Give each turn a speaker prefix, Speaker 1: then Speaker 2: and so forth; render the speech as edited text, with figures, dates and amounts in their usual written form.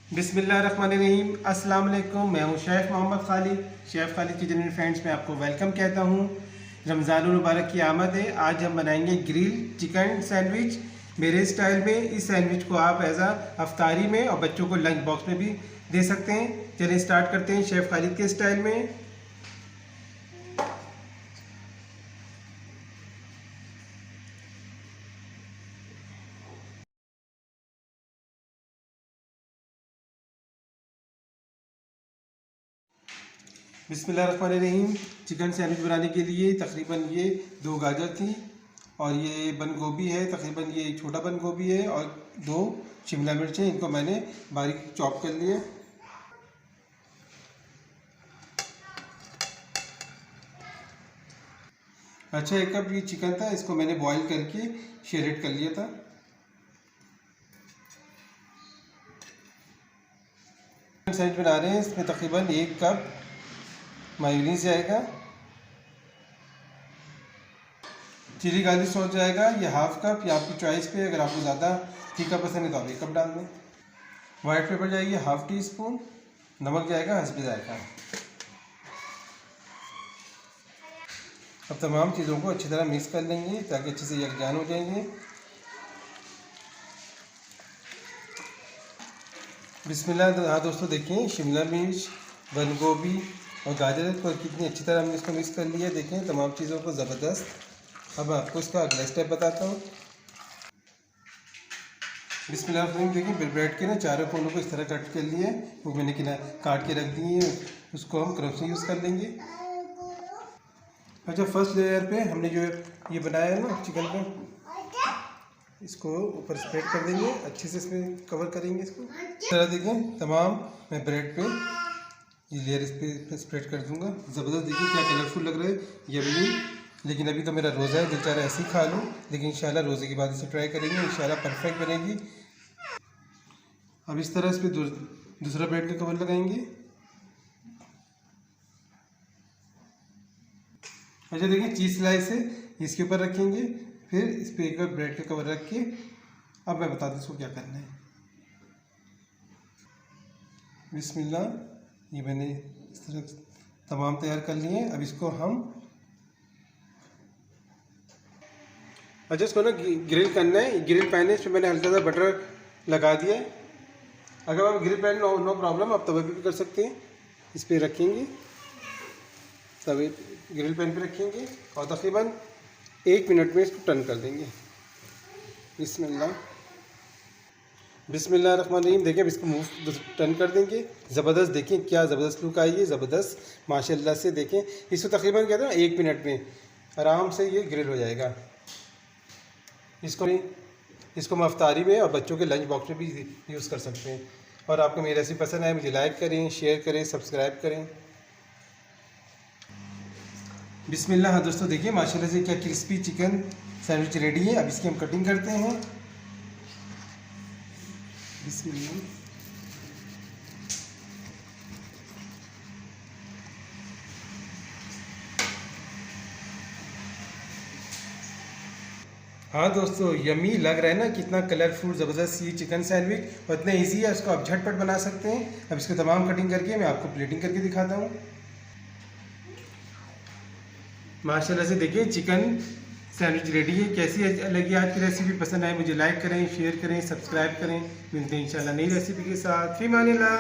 Speaker 1: बिस्मिल्लाहिर्रहमानिर्रहीम। अस्सलाम वालेकुम। मैं हूं chef Mohammed Khalid, chef Khalid kitchen and friends में आपको वेलकम कहता हूं। रमज़ानुल मुबारक की आमद है। आज हम बनाएंगे ग्रिल चिकन सैंडविच मेरे स्टाइल में। इस सैंडविच को आप एज अफ्तारी में और बच्चों को लंच बॉक्स में भी दे सकते हैं। चलिए स्टार्ट करते हैं शेफ़ खालिद के स्टाइल में। बिस्मिल्लाहिर्रहमानिर्रहीम। चिकन सैंडविच बनाने के लिए तकरीबन ये 2 गाजर थी और ये बंद गोभी है, तकरीबन ये एक छोटा बंद गोभी है और 2 शिमला मिर्च है। इनको मैंने बारीक चॉप कर लिया। अच्छा, 1 कप ये चिकन था, इसको मैंने बॉईल करके शेरेट कर लिया था। सैंडविच बना रहे हैं, इसमें तकरीबन 1 कप मायोनीज जाएगा, चिली गार्लिक सॉस जाएगा ये हाफ कप, या आपकी चॉइस पे। अगर आपको ज़्यादा तीखा पसंद है तो आप 1 कप डाल दें। वाइट पेपर जाएगी हाफ टी स्पून, नमक जाएगा हस्बे जाएगा। अब तमाम चीज़ों को अच्छी तरह मिक्स कर लेंगे ताकि अच्छे से यकजान हो जाएंगे। बिस्मिल्लाह। हाँ दोस्तों, देखिए शिमला मिर्च, बंद गोभी और गाजर को कितनी अच्छी तरह हमने इसको मिक्स कर लिया। देखें तमाम चीज़ों को ज़बरदस्त। अब आपको इसका अगला स्टेप बताता हूँ। बिस्मिल्लाह। देखिए ब्रेड के ना चारों कोनों को इस तरह कट कर लिए, वो मैंने काट के रख दिए। उसको हम क्रम्स से यूज़ कर लेंगे। अच्छा, फर्स्ट लेयर पे हमने जो ये बनाया है ना चिकन का, इसको ऊपर स्प्रेड कर देंगे, अच्छे से इसमें कवर करेंगे इसको। इस तरह देखें तमाम मैं ब्रेड पे ये लेयर इस पर स्प्रेड कर दूंगा। ज़बरदस्त देखिए क्या कलरफुल लग रहा है यम्मी। लेकिन अभी तो मेरा रोज़ा है, दिल चाह रहा है ऐसे ही खा लूँ, लेकिन इंशाल्लाह रोज़े के बाद इसे ट्राई करेंगे, इंशाल्लाह परफेक्ट बनेगी। अब इस तरह इस पर दूसरा ब्रेड का कवर लगाएंगे। अच्छा देखिए, चीज़ स्लाइस है, इसके ऊपर रखेंगे, फिर इस पर एक बार ब्रेड का कवर रख के अब मैं बता दूँ इसको क्या करना है। बिस्मिल्लाह। ये मैंने इस तरह तमाम तैयार कर लिए हैं। अब इसको हम अच्छा इसको ना ग्रिल करना है। ग्रिल पैन है, इस पर मैंने हल्का सा बटर लगा दिया है। अगर आप ग्रिल पैन नो प्रॉब्लम, आप तवे पे भी कर सकते हैं। इस पर रखेंगे, तवे ग्रिल पैन पे रखेंगे और तकरीबन 1 मिनट में इसको टर्न कर देंगे। बिस्मिल्लाह। बिस्मिल्लाहिर्रहमानिर्रहीम। देखिए अब इसको मुंह टर्न कर देंगे। ज़बरदस्त देखिए क्या ज़बरदस्त लुक आई है, ज़बरदस्त माशाल्लाह से। देखें इसको तकरीबन कहते हैं ना 1 मिनट में आराम से ये ग्रिल हो जाएगा। इसको हम अफ्तारी में और बच्चों के लंच बॉक्स में भी यूज़ कर सकते हैं। और आपको मेरी रेसिपी पसंद आए मुझे लाइक करें, शेयर करें, सब्सक्राइब करें। बिस्मिल्लाह। हाँ दोस्तों, देखिए माशाल्लाह से क्या क्रिस्पी चिकन सैंडविच रेडी है। अब इसकी हम कटिंग करते हैं। बिस्मिल्लाह। हाँ दोस्तों, यमी लग रहा है ना, कितना कलरफुल ज़बरदस्त ये चिकन सैंडविच, और इतना इजी है, इसको आप झटपट बना सकते हैं। अब इसको तमाम कटिंग करके मैं आपको प्लेटिंग करके दिखाता हूँ। माशाल्लाह से देखिए चिकन सैंडविच रेडी है। कैसी लगी आज की रेसिपी? पसंद आए मुझे लाइक करें, शेयर करें, सब्सक्राइब करें। मिलते हैं इंशाल्लाह नई रेसिपी के साथ। फी मानिल्लाह।